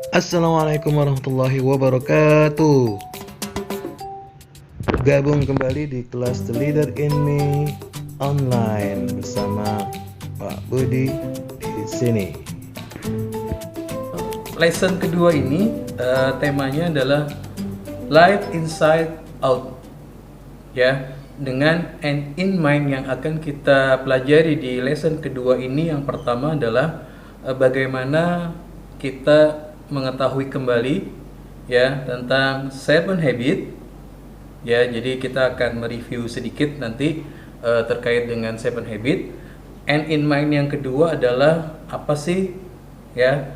Assalamualaikum warahmatullahi wabarakatuh. Gabung kembali di kelas The Leader in Me online bersama Pak Budi di sini. Lesson kedua ini temanya adalah Life Inside Out, ya, dengan end in mind yang akan kita pelajari di lesson kedua ini. Yang pertama adalah bagaimana kita mengetahui kembali, ya, tentang 7 habit, ya. Jadi kita akan mereview sedikit nanti terkait dengan 7 habit. End in mind yang kedua adalah apa sih, ya,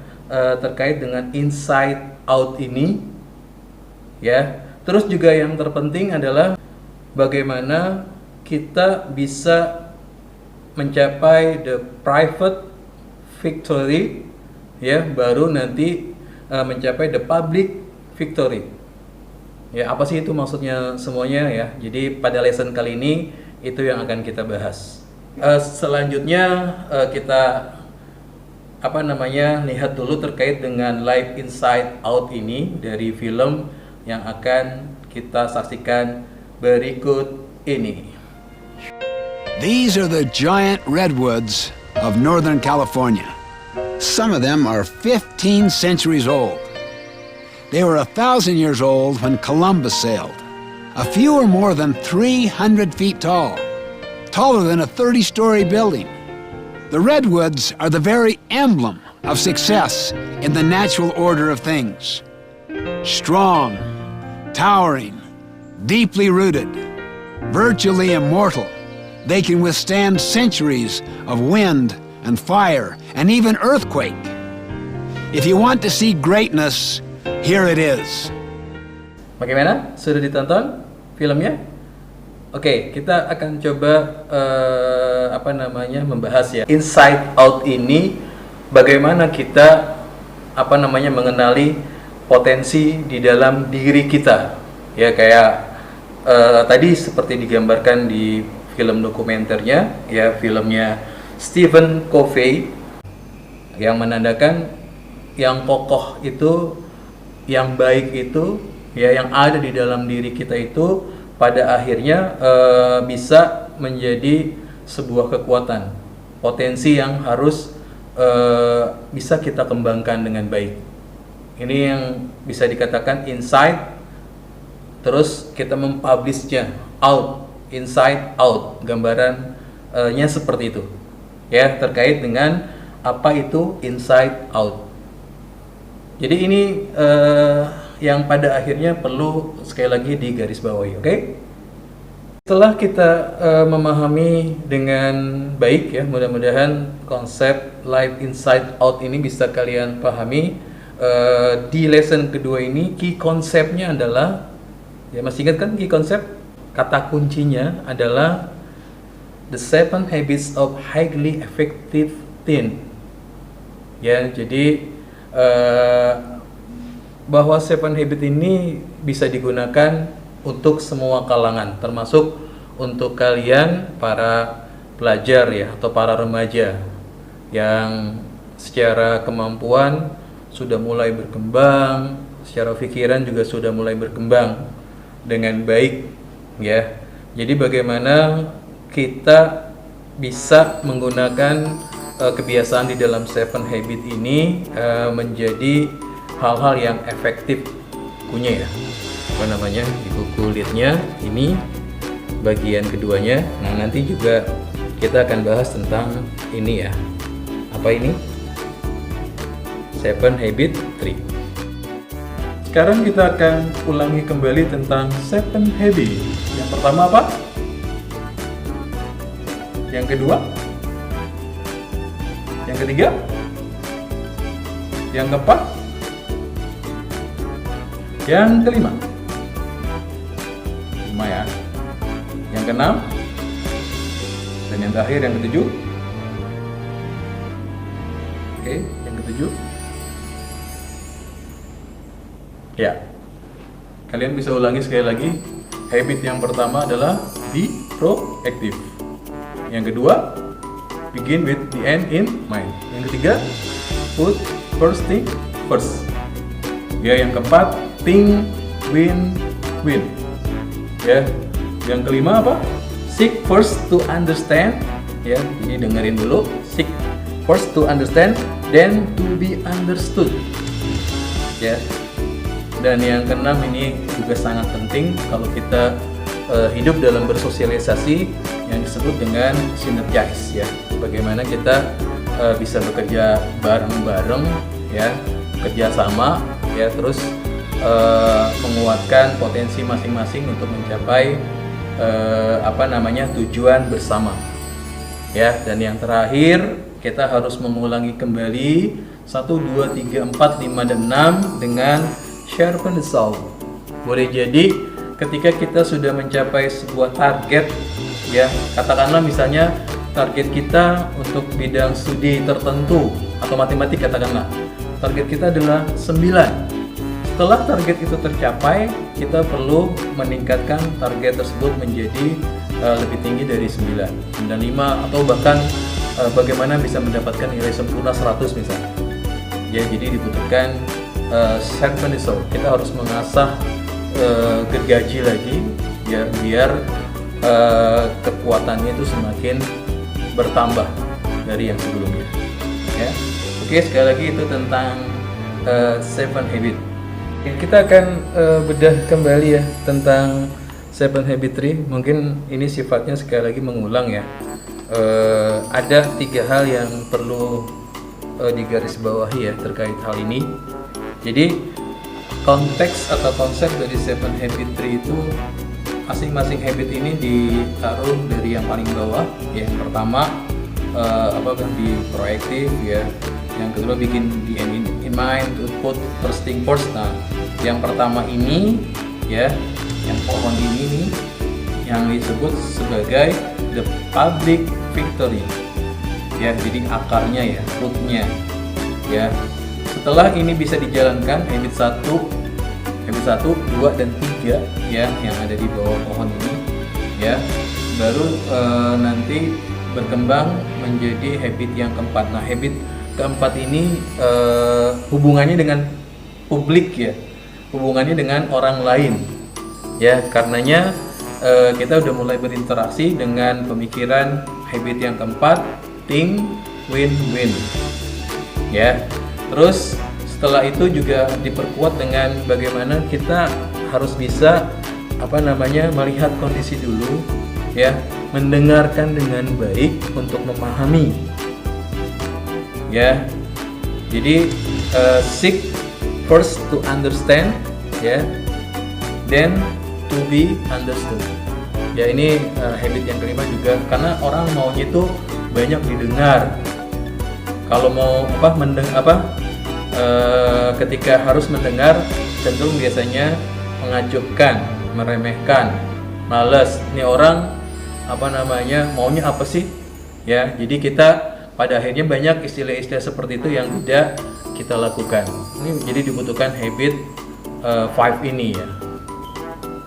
terkait dengan inside out ini, ya. Terus juga yang terpenting adalah bagaimana kita bisa mencapai the private victory, ya, baru nanti mencapai the public victory. Ya, apa sih itu maksudnya semuanya, ya. Jadi pada lesson kali ini itu yang akan kita bahas. Selanjutnya kita lihat dulu terkait dengan Life Inside Out ini dari film yang akan kita saksikan berikut ini. These are the giant redwoods of Northern California. Some of them are 15 centuries old. They were 1,000 years old when Columbus sailed. A few are more than 300 feet tall, taller than a 30-story building. The redwoods are the very emblem of success in the natural order of things. Strong, towering, deeply rooted, virtually immortal, they can withstand centuries of wind and fire and even earthquake. If you want to see greatness, here it is. Bagaimana? Sudah ditonton filmnya? Oke, kita akan coba membahas, ya, Inside Out ini, bagaimana kita mengenali potensi di dalam diri kita, ya, kayak tadi seperti digambarkan di film dokumenternya, ya, filmnya Stephen Covey, yang menandakan yang kokoh itu, yang baik itu, ya, yang ada di dalam diri kita itu pada akhirnya bisa menjadi sebuah kekuatan, potensi yang harus bisa kita kembangkan dengan baik. Ini yang bisa dikatakan inside, terus kita mempublishnya out, inside out, gambarannya seperti itu, ya, terkait dengan apa itu inside out. Jadi ini yang pada akhirnya perlu sekali lagi digarisbawahi, oke? Setelah kita memahami dengan baik, ya, mudah-mudahan konsep life inside out ini bisa kalian pahami. Di lesson kedua ini key konsepnya adalah, ya, masih ingat kan key konsep? Kata kuncinya adalah the 7 habits of highly effective teen. Ya, jadi bahwa 7 habit ini bisa digunakan untuk semua kalangan, termasuk untuk kalian para pelajar, ya, atau para remaja yang secara kemampuan sudah mulai berkembang, secara pikiran juga sudah mulai berkembang dengan baik, ya. Jadi bagaimana kita bisa menggunakan kebiasaan di dalam 7 habit ini menjadi hal-hal yang efektif punya, ya, di buku lead-nya ini bagian keduanya. Nah, nanti juga kita akan bahas tentang ini, ya, apa ini 7 habit 3. Sekarang kita akan ulangi kembali tentang 7 habit. Yang pertama apa? Yang kedua? Yang ketiga? Yang keempat? Yang kelima? 5, ya. Yang keenam? Dan yang terakhir, yang ketujuh? Oke, yang ketujuh? Ya, kalian bisa ulangi sekali lagi. Habit yang pertama adalah be proactive. Yang kedua, begin with the end in mind. Yang ketiga, put first thing first. Ya, yang keempat, think, win, win. Ya, yang kelima apa? Seek first to understand. Ya, ini dengerin dulu. Seek first to understand, then to be understood. Ya. Dan yang keenam ini juga sangat penting kalau kita hidup dalam bersosialisasi yang disebut dengan synergize, ya. Bagaimana kita bisa bekerja bareng-bareng, ya, kerjasama, ya, terus menguatkan potensi masing-masing untuk mencapai tujuan bersama, ya. Dan yang terakhir, kita harus mengulangi kembali 1, 2, 3, 4, 5, dan 6 dengan sharpen the saw. Boleh jadi ketika kita sudah mencapai sebuah target, ya, katakanlah misalnya target kita untuk bidang studi tertentu atau matematik, katakanlah target kita adalah 9. Setelah target itu tercapai, kita perlu meningkatkan target tersebut menjadi lebih tinggi dari 9 dan 5, atau bahkan bagaimana bisa mendapatkan nilai sempurna 100 misalnya. Ya, jadi dibutuhkan sharpen the saw. Kita harus mengasah gergaji lagi, ya, biar kekuatannya itu semakin bertambah dari yang sebelumnya. Ya. Oke, sekali lagi itu tentang 7 habit. Kita akan bedah kembali ya tentang 7 habit tree. Mungkin ini sifatnya sekali lagi mengulang, ya. Ada 3 hal yang perlu digarisbawahi ya terkait hal ini. Jadi konteks atau konsep dari 7 habit tree itu, masing-masing habit ini ditaruh dari yang paling bawah, ya. Yang pertama di proaktif, ya. Yang kedua bikin the end in mind, to put first thing first. Nah, yang pertama ini, ya, yang pohon ini nih, yang disebut sebagai the public victory, ya. Jadi akarnya, ya, rootnya, ya. Setelah ini bisa dijalankan, habit 1, 2, dan 3, ya, yang ada di bawah pohon ini, ya, baru nanti berkembang menjadi habit yang keempat. Nah, habit keempat ini hubungannya dengan publik, ya, hubungannya dengan orang lain, ya. Karenanya kita udah mulai berinteraksi dengan pemikiran habit yang keempat, think, win, win, ya. Terus setelah itu juga diperkuat dengan bagaimana kita harus bisa melihat kondisi dulu, ya, mendengarkan dengan baik untuk memahami, ya. Jadi seek first to understand, ya, then to be understood. Ya, ini habit yang kelima juga, karena orang maunya itu banyak didengar. Kalau mau ketika harus mendengar, cenderung biasanya mengacuhkan, meremehkan, males. Ini orang maunya apa sih? Ya, jadi kita pada akhirnya banyak istilah-istilah seperti itu yang tidak kita lakukan. Ini jadi dibutuhkan habit 5 ini, ya.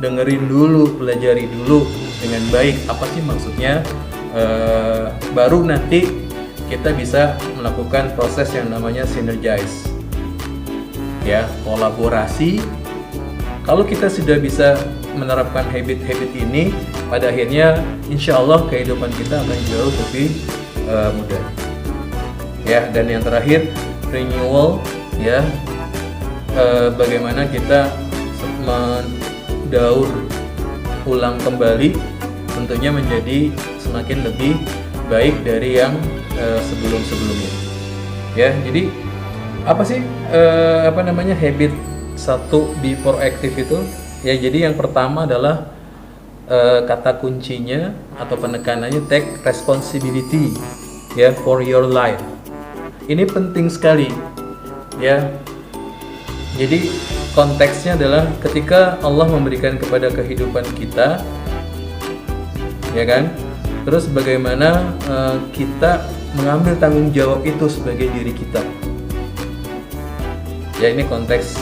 Dengerin dulu, pelajari dulu dengan baik apa sih maksudnya, baru nanti kita bisa melakukan proses yang namanya synergize, ya, kolaborasi. Kalau kita sudah bisa menerapkan habit-habit ini, pada akhirnya insya Allah kehidupan kita akan jauh lebih mudah, ya. Dan yang terakhir, renewal, ya, bagaimana kita mendaur ulang kembali, tentunya menjadi semakin lebih baik dari yang sebelum-sebelumnya, ya. Jadi apa sih habit 1 be proactive itu, ya. Jadi yang pertama adalah kata kuncinya atau penekanannya take responsibility, ya, for your life. Ini penting sekali, ya. Jadi konteksnya adalah ketika Allah memberikan kepada kehidupan kita, ya kan, terus bagaimana kita mengambil tanggung jawab itu sebagai diri kita. Ya, ini konteks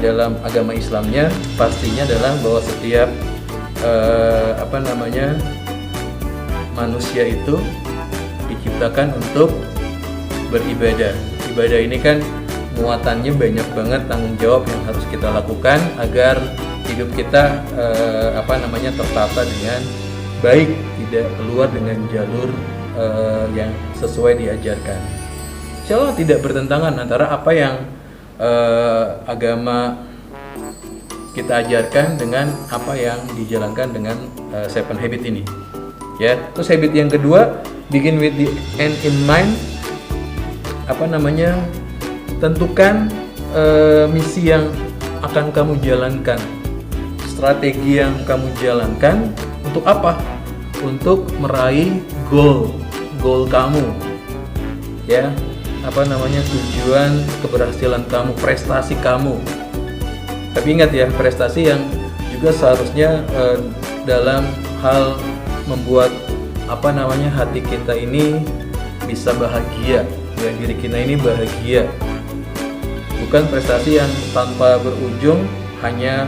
dalam agama Islamnya pastinya adalah bahwa setiap manusia itu diciptakan untuk beribadah. Ibadah ini kan muatannya banyak banget tanggung jawab yang harus kita lakukan agar hidup kita tertata dengan baik, tidak keluar dengan jalur yang sesuai diajarkan. Insya Allah tidak bertentangan antara apa yang agama kita ajarkan dengan apa yang dijalankan dengan 7 habit ini. Ya, terus habit yang kedua, begin with the end in mind. Tentukan misi yang akan kamu jalankan, strategi yang kamu jalankan untuk apa? Untuk meraih goal kamu, ya, tujuan keberhasilan kamu, prestasi kamu. Tapi ingat ya, prestasi yang juga seharusnya dalam hal membuat hati kita ini bisa bahagia, ya, diri kita ini bahagia. Bukan prestasi yang tanpa berujung, hanya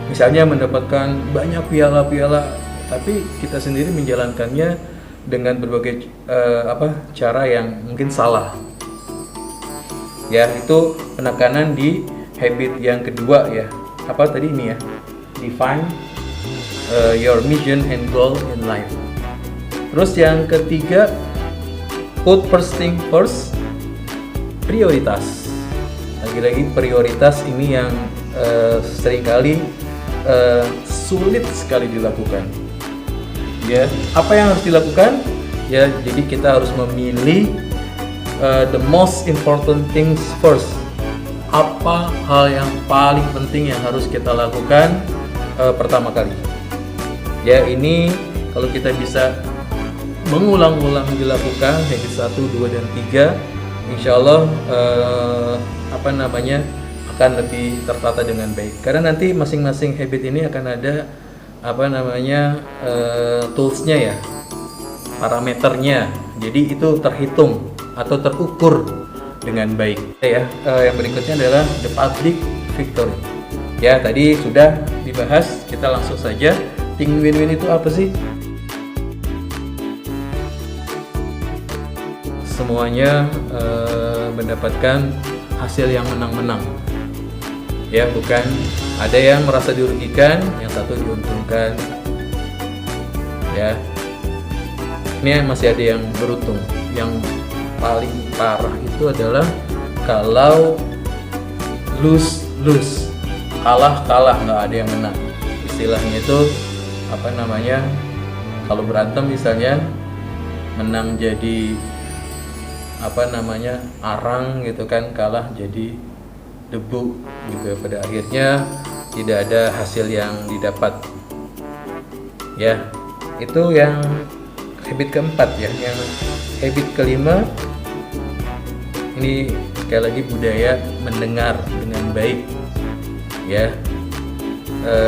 misalnya mendapatkan banyak piala-piala, tapi kita sendiri menjalankannya dengan berbagai cara yang mungkin salah. Ya, itu penekanan di habit yang kedua ya. Apa tadi ini ya? Define your mission and goal in life. Terus yang ketiga, put first thing first, prioritas. Lagi-lagi prioritas ini yang seringkali sulit sekali dilakukan. Ya, apa yang harus dilakukan? Ya, jadi kita harus memilih the most important things first. Apa hal yang paling penting yang harus kita lakukan pertama kali? Ya, ini kalau kita bisa mengulang-ulang dilakukan habit 1, 2, dan 3, insya Allah akan lebih tertata dengan baik. Karena nanti masing-masing habit ini akan ada toolsnya ya, parameternya. Jadi itu terhitung atau terukur dengan baik. Ya, yang berikutnya adalah the public victory. Ya, tadi sudah dibahas. Kita langsung saja. Think win-win itu apa sih? Semuanya mendapatkan hasil yang menang-menang. Ya, bukan ada yang merasa dirugikan, yang satu diuntungkan. Ya, ini masih ada yang beruntung. Yang paling parah itu adalah kalau lose, kalah, nggak ada yang menang. Istilahnya itu kalau berantem misalnya, menang jadi arang gitu kan, kalah jadi debu gitu. Pada akhirnya tidak ada hasil yang didapat. Ya, itu yang habit keempat ya. Yang habit kelima ini sekali lagi budaya mendengar dengan baik, ya,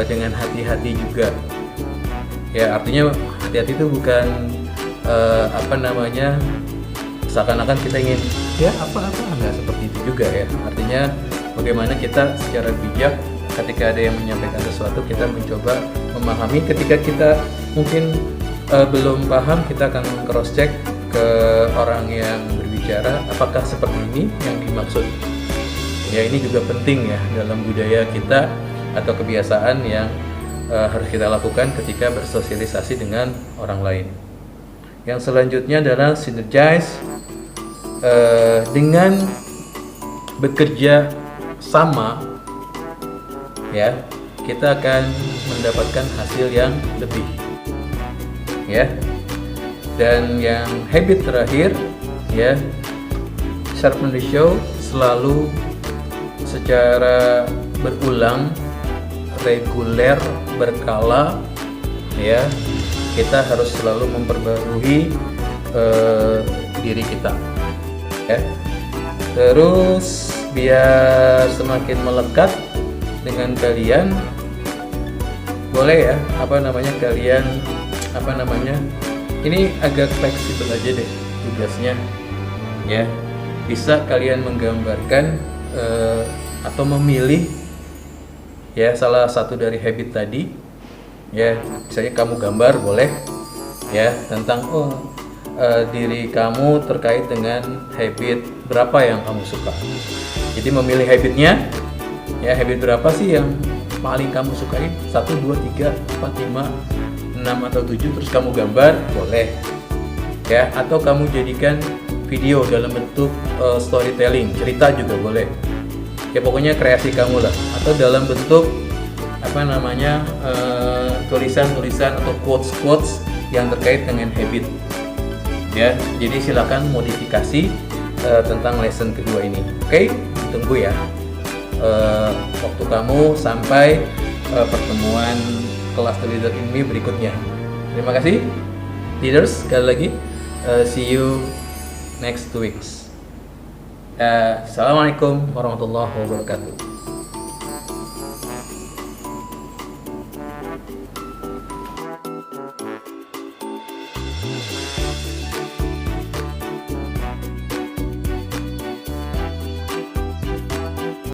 dengan hati-hati juga. Ya, artinya hati-hati itu bukan seakan-akan kita ingin ya nggak seperti itu juga ya. Artinya bagaimana kita secara bijak ketika ada yang menyampaikan sesuatu, kita mencoba memahami. Ketika kita mungkin belum paham, kita akan cross check ke orang yang berbicara, apakah seperti ini yang dimaksud. Ya, ini juga penting ya dalam budaya kita atau kebiasaan yang harus kita lakukan ketika bersosialisasi dengan orang lain. Yang selanjutnya adalah synergize. Dengan bekerja sama, ya, kita akan mendapatkan hasil yang lebih, ya. Dan yang habit terakhir, ya, sharpen the show, selalu secara berulang, reguler, berkala, ya, kita harus selalu memperbarui diri kita, ya. Terus biar semakin melekat dengan kalian, boleh ya kalian ini agak fleksibel aja deh tugasnya, ya. Bisa kalian menggambarkan atau memilih ya salah satu dari habit tadi, ya. Misalnya kamu gambar boleh ya tentang diri kamu terkait dengan habit berapa yang kamu suka. Jadi memilih habitnya, ya habit berapa sih yang paling kamu sukai? 1, 2, 3, 4, 5, 6 atau 7, terus kamu gambar, boleh. Ya, atau kamu jadikan video dalam bentuk storytelling, cerita juga boleh. Ya pokoknya kreasi kamu lah. Atau dalam bentuk tulisan-tulisan atau quotes-quotes yang terkait dengan habit. Ya, jadi silakan modifikasi tentang lesson kedua ini. Oke, tunggu ya waktu kamu sampai pertemuan kelas The Leader in Me berikutnya. Terima kasih, leaders, sekali lagi. See you next 2 weeks. Assalamualaikum warahmatullahi wabarakatuh.